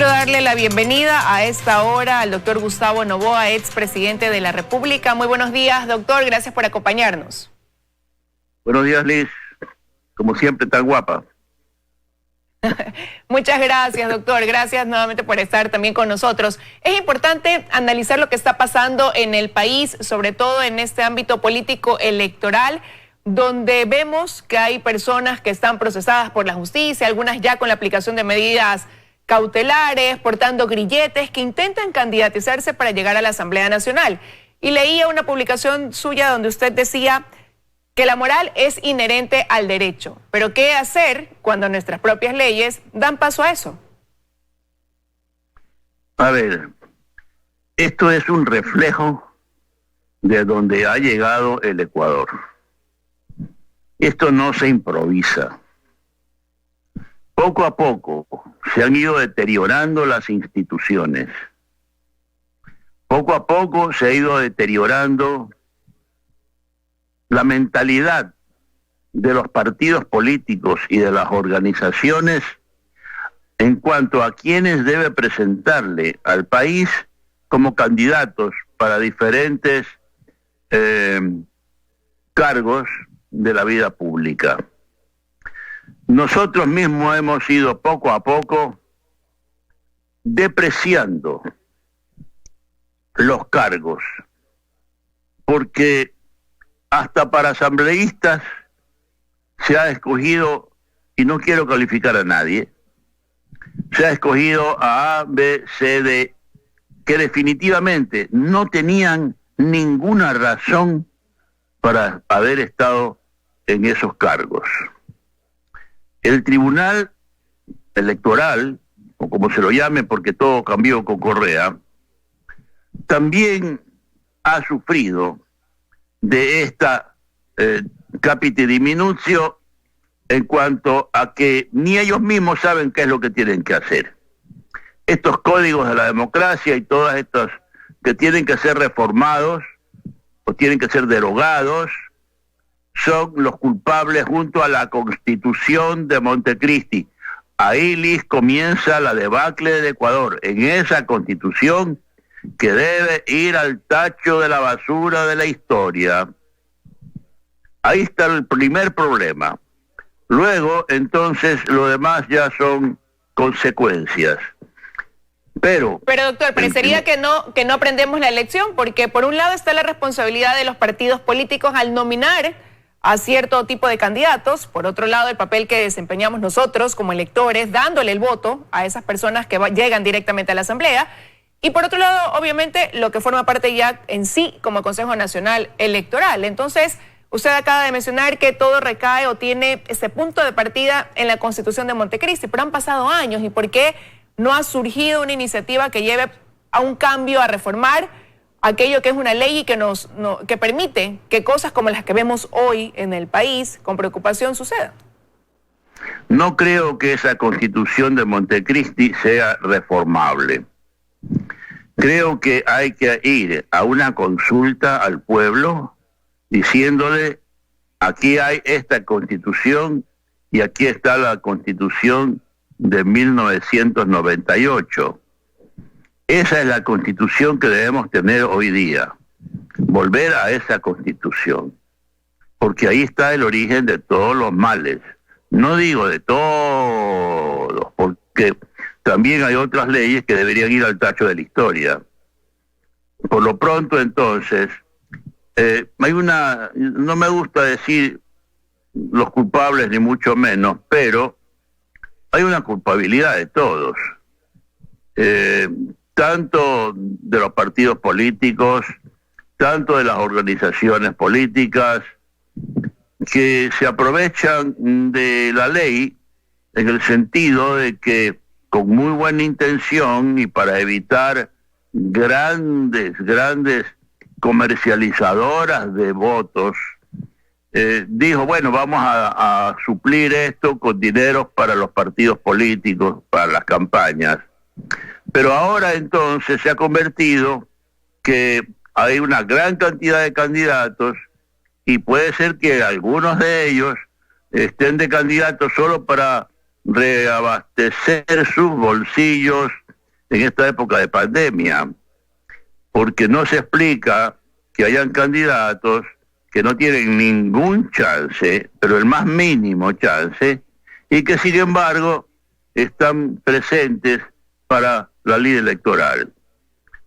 Quiero darle la bienvenida a esta hora al doctor Gustavo Noboa, expresidente de la República. Muy buenos días, doctor. Gracias por acompañarnos. Buenos días, Liz. Como siempre, tan guapa. Muchas gracias, doctor. Gracias nuevamente por estar también con nosotros. Es importante analizar lo que está pasando en el país, sobre todo en este ámbito político electoral, donde vemos que hay personas que están procesadas por la justicia, algunas ya con la aplicación de medidas cautelares, portando grilletes, que intentan candidatizarse para llegar a la Asamblea Nacional. Y leía una publicación suya donde usted decía que la moral es inherente al derecho. Pero ¿qué hacer cuando nuestras propias leyes dan paso a eso? A ver, esto es un reflejo de donde ha llegado el Ecuador. Esto no se improvisa. Poco a poco se han ido deteriorando las instituciones. Poco a poco se ha ido deteriorando la mentalidad de los partidos políticos y de las organizaciones en cuanto a quienes debe presentarle al país como candidatos para diferentes cargos de la vida pública. Nosotros mismos hemos ido poco a poco depreciando los cargos, porque hasta para asambleístas se ha escogido, y no quiero calificar a nadie, se ha escogido a A, B, C, D, que definitivamente no tenían ninguna razón para haber estado en esos cargos. El Tribunal Electoral, o como se lo llame porque todo cambió con Correa, también ha sufrido de esta capite diminutio en cuanto a que ni ellos mismos saben qué es lo que tienen que hacer. Estos códigos de la democracia y todas estas que tienen que ser reformados o tienen que ser derogados son los culpables junto a la Constitución de Montecristi. Ahí, Liz, comienza la debacle de Ecuador, en esa Constitución que debe ir al tacho de la basura de la historia. Ahí está el primer problema. Luego, entonces, lo demás ya son consecuencias. Pero doctor, parecería que no aprendemos la lección, porque por un lado está la responsabilidad de los partidos políticos al nominar a cierto tipo de candidatos, por otro lado el papel que desempeñamos nosotros como electores, dándole el voto a esas personas que llegan directamente a la Asamblea, y por otro lado, obviamente, lo que forma parte ya en sí como Consejo Nacional Electoral. Entonces, usted acaba de mencionar que todo recae o tiene ese punto de partida en la Constitución de Montecristi, pero han pasado años, ¿y por qué no ha surgido una iniciativa que lleve a un cambio, a reformar aquello que es una ley y que permite que cosas como las que vemos hoy en el país con preocupación sucedan? No creo que esa Constitución de Montecristi sea reformable. Creo que hay que ir a una consulta al pueblo diciéndole: aquí hay esta Constitución y aquí está la Constitución de 1998. Esa es la Constitución que debemos tener hoy día. Volver a esa Constitución. Porque ahí está el origen de todos los males. No digo de todos, porque también hay otras leyes que deberían ir al tacho de la historia. Por lo pronto, entonces, no me gusta decir los culpables ni mucho menos, pero hay una culpabilidad de todos. Tanto de los partidos políticos, tanto de las organizaciones políticas, que se aprovechan de la ley en el sentido de que con muy buena intención y para evitar grandes comercializadoras de votos, dijo, bueno, vamos a suplir esto con dineros para los partidos políticos, para las campañas. Pero ahora entonces se ha convertido que hay una gran cantidad de candidatos y puede ser que algunos de ellos estén de candidatos solo para reabastecer sus bolsillos en esta época de pandemia, porque no se explica que hayan candidatos que no tienen ningún chance, pero el más mínimo chance, y que sin embargo están presentes para la ley electoral.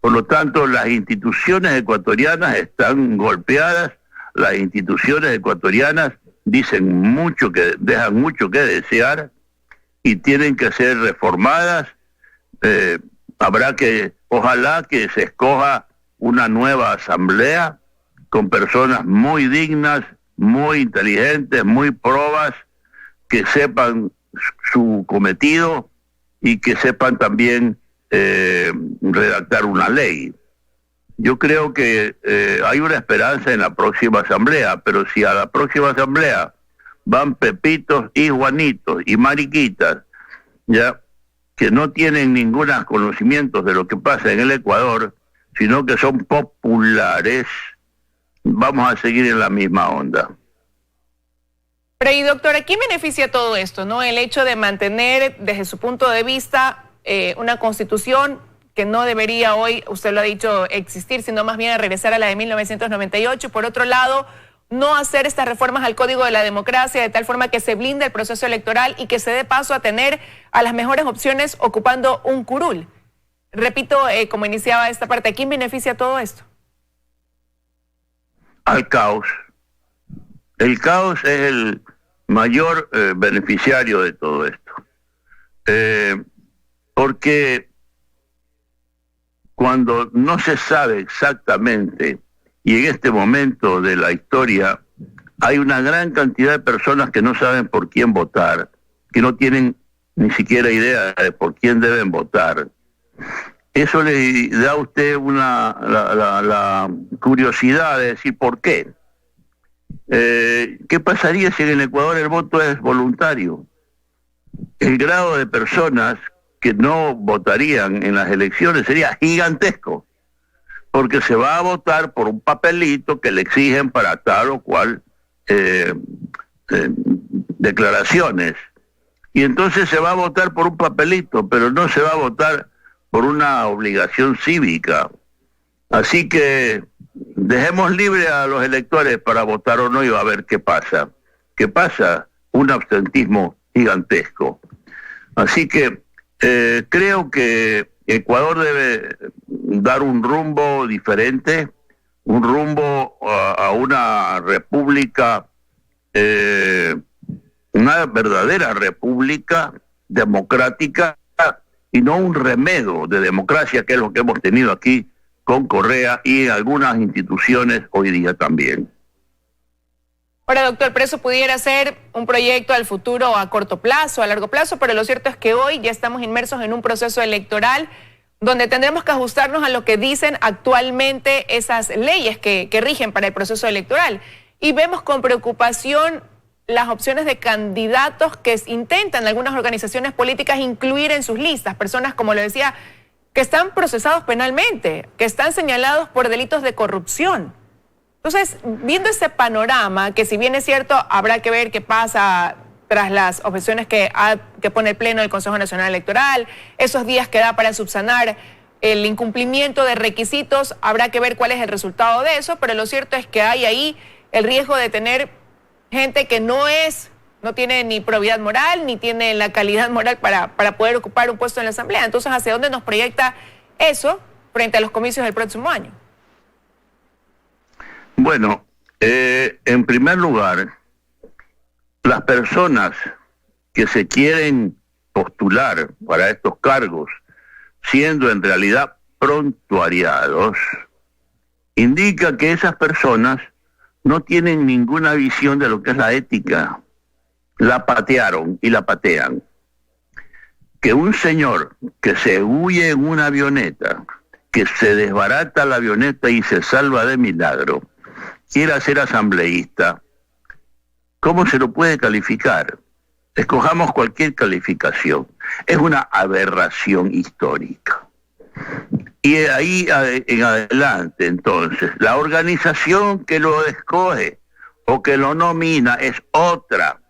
Por lo tanto, las instituciones ecuatorianas están golpeadas, las instituciones ecuatorianas dejan mucho que desear y tienen que ser reformadas. Ojalá que se escoja una nueva asamblea con personas muy dignas, muy inteligentes, muy probas, que sepan su cometido y que sepan también redactar una ley. Yo creo que hay una esperanza en la próxima asamblea, pero si a la próxima asamblea van Pepitos y Juanitos y Mariquitas, ya que no tienen ningún conocimiento de lo que pasa en el Ecuador, sino que son populares, vamos a seguir en la misma onda. Pero y doctor, ¿a quién beneficia todo esto, no? El hecho de mantener, desde su punto de vista, una constitución que no debería hoy, usted lo ha dicho, existir, sino más bien regresar a la de 1998. Por otro lado, no hacer estas reformas al Código de la Democracia de tal forma que se blinde el proceso electoral y que se dé paso a tener a las mejores opciones ocupando un curul. Repito, como iniciaba esta parte, ¿a quién beneficia todo esto? Al caos. El caos es el mayor beneficiario de todo esto. Porque cuando no se sabe exactamente, y en este momento de la historia hay una gran cantidad de personas que no saben por quién votar, que no tienen ni siquiera idea de por quién deben votar, eso le da a usted la curiosidad de decir por qué. ¿Qué pasaría si en el Ecuador el voto es voluntario? El grado de personas que no votarían en las elecciones sería gigantesco, porque se va a votar por un papelito que le exigen para tal o cual declaraciones. Y entonces se va a votar por un papelito, pero no se va a votar por una obligación cívica. Así que dejemos libre a los electores para votar o no y va a ver qué pasa. ¿Qué pasa? Un abstentismo gigantesco. Así que creo que Ecuador debe dar un rumbo diferente, un rumbo a una república, una verdadera república democrática y no un remedo de democracia, que es lo que hemos tenido aquí con Correa y en algunas instituciones hoy día también. Ahora, doctor, pero eso pudiera ser un proyecto al futuro a corto plazo, a largo plazo, pero lo cierto es que hoy ya estamos inmersos en un proceso electoral donde tendremos que ajustarnos a lo que dicen actualmente esas leyes que rigen para el proceso electoral. Y vemos con preocupación las opciones de candidatos que intentan algunas organizaciones políticas incluir en sus listas personas, como lo decía, que están procesados penalmente, que están señalados por delitos de corrupción. Entonces, viendo ese panorama, que si bien es cierto, habrá que ver qué pasa tras las objeciones que pone el Pleno del Consejo Nacional Electoral, esos días que da para subsanar el incumplimiento de requisitos, habrá que ver cuál es el resultado de eso, pero lo cierto es que hay ahí el riesgo de tener gente que no tiene ni probidad moral, ni tiene la calidad moral para poder ocupar un puesto en la Asamblea. Entonces, ¿hacia dónde nos proyecta eso frente a los comicios del próximo año? Bueno, en primer lugar, las personas que se quieren postular para estos cargos, siendo en realidad prontuariados, indica que esas personas no tienen ninguna visión de lo que es la ética. La patearon y la patean. Que un señor que se huye en una avioneta, que se desbarata la avioneta y se salva de milagro, quiera ser asambleísta, ¿cómo se lo puede calificar? Escojamos cualquier calificación. Es una aberración histórica. Y de ahí en adelante, entonces, la organización que lo escoge o que lo nomina es otra.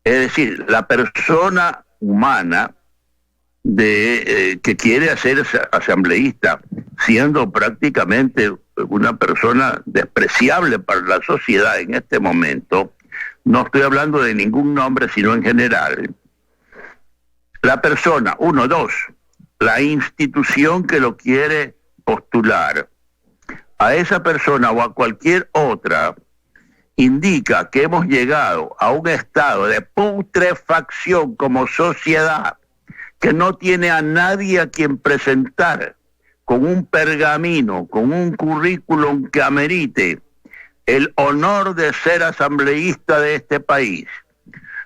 Es decir, la persona humana que quiere hacerse asambleísta, siendo prácticamente una persona despreciable para la sociedad en este momento, no estoy hablando de ningún nombre, sino en general, la persona, uno, dos, la institución que lo quiere postular, a esa persona o a cualquier otra, indica que hemos llegado a un estado de putrefacción como sociedad, que no tiene a nadie a quien presentar con un pergamino, con un currículum que amerite el honor de ser asambleísta de este país,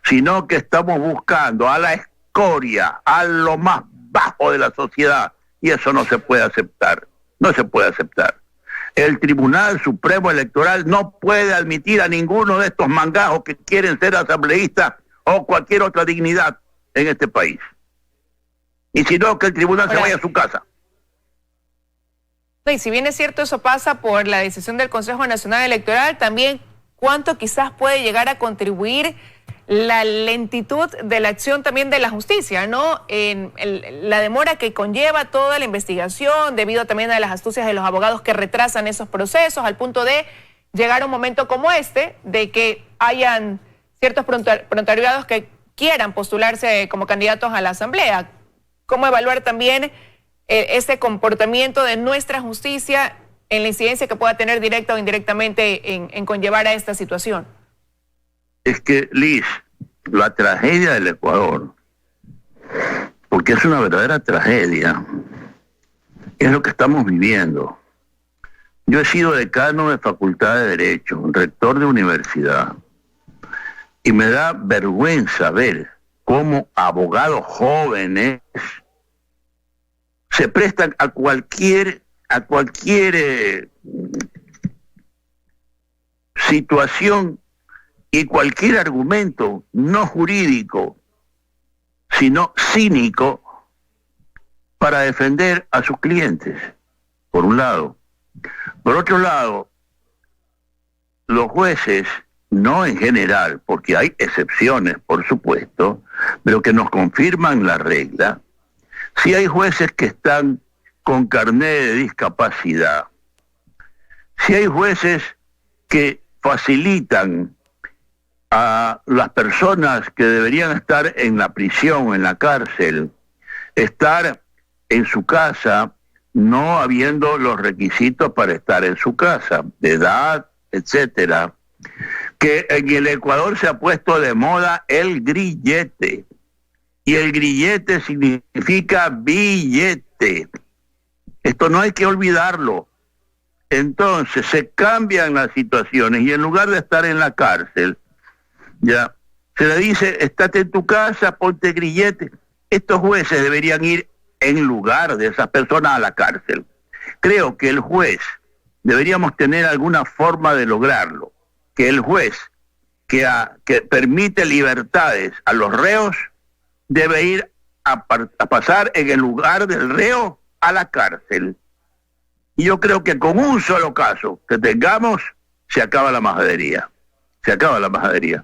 sino que estamos buscando a la escoria, a lo más bajo de la sociedad, y eso no se puede aceptar, no se puede aceptar. El Tribunal Supremo Electoral no puede admitir a ninguno de estos mangajos que quieren ser asambleístas o cualquier otra dignidad en este país. Y si no, que el tribunal se vaya a su casa. Y si bien es cierto, eso pasa por la decisión del Consejo Nacional Electoral, también cuánto quizás puede llegar a contribuir la lentitud de la acción también de la justicia, ¿no? La demora que conlleva toda la investigación, debido también a las astucias de los abogados que retrasan esos procesos, al punto de llegar a un momento como este, de que hayan ciertos prontariados que quieran postularse como candidatos a la Asamblea. ¿Cómo evaluar también ese comportamiento de nuestra justicia en la incidencia que pueda tener directa o indirectamente en conllevar a esta situación? Es que, Liz, la tragedia del Ecuador, porque es una verdadera tragedia, es lo que estamos viviendo. Yo he sido decano de Facultad de Derecho, rector de universidad, y me da vergüenza ver cómo abogados jóvenes se prestan a cualquier situación y cualquier argumento no jurídico, sino cínico, para defender a sus clientes, por un lado. Por otro lado, los jueces, no en general, porque hay excepciones, por supuesto, pero que nos confirman la regla, si hay jueces que están con carnet de discapacidad, si hay jueces que facilitan a las personas que deberían estar en la prisión, en la cárcel, estar en su casa, no habiendo los requisitos para estar en su casa, de edad, etcétera, que en el Ecuador se ha puesto de moda el grillete, y el grillete significa billete. Esto no hay que olvidarlo. Entonces se cambian las situaciones y en lugar de estar en la cárcel, ya se le dice, estate en tu casa, ponte grillete. Estos jueces deberían ir en lugar de esas personas a la cárcel. Creo que el juez, deberíamos tener alguna forma de lograrlo, que el juez que permite libertades a los reos debe ir a pasar en el lugar del reo a la cárcel. Y yo creo que con un solo caso que tengamos, se acaba la majadería. Se acaba la majadería.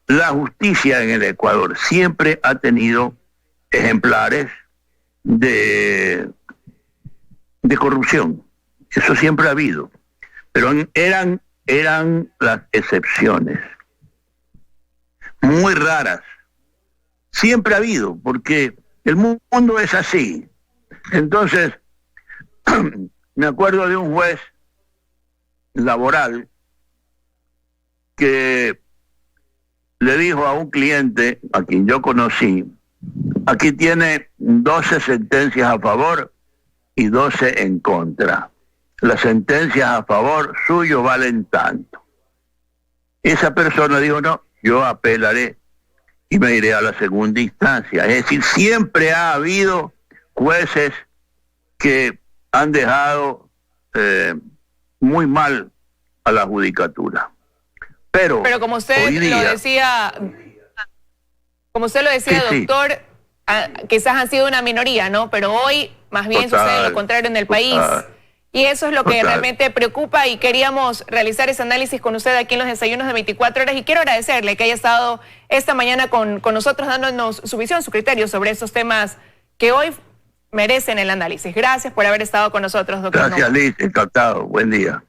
La justicia en el Ecuador siempre ha tenido ejemplares de corrupción. Eso siempre ha habido. Pero eran las excepciones. Muy raras. Siempre ha habido, porque el mundo es así. Entonces, me acuerdo de un juez laboral que le dijo a un cliente, a quien yo conocí, aquí tiene 12 sentencias a favor y 12 en contra. Las sentencias a favor suyo valen tanto. Esa persona dijo, no, yo apelaré y me iré a la segunda instancia. Es decir, siempre ha habido jueces que han dejado muy mal a la judicatura. Pero como usted lo decía, doctor, sí. Quizás han sido una minoría, ¿no? Pero hoy más bien sucede lo contrario en el país. Y eso es lo que realmente preocupa, y queríamos realizar ese análisis con usted aquí en los desayunos de 24 horas. Y quiero agradecerle que haya estado esta mañana con nosotros, dándonos su visión, su criterio sobre estos temas que hoy merecen el análisis. Gracias por haber estado con nosotros, doctor. Gracias, Liz. Encantado. Buen día.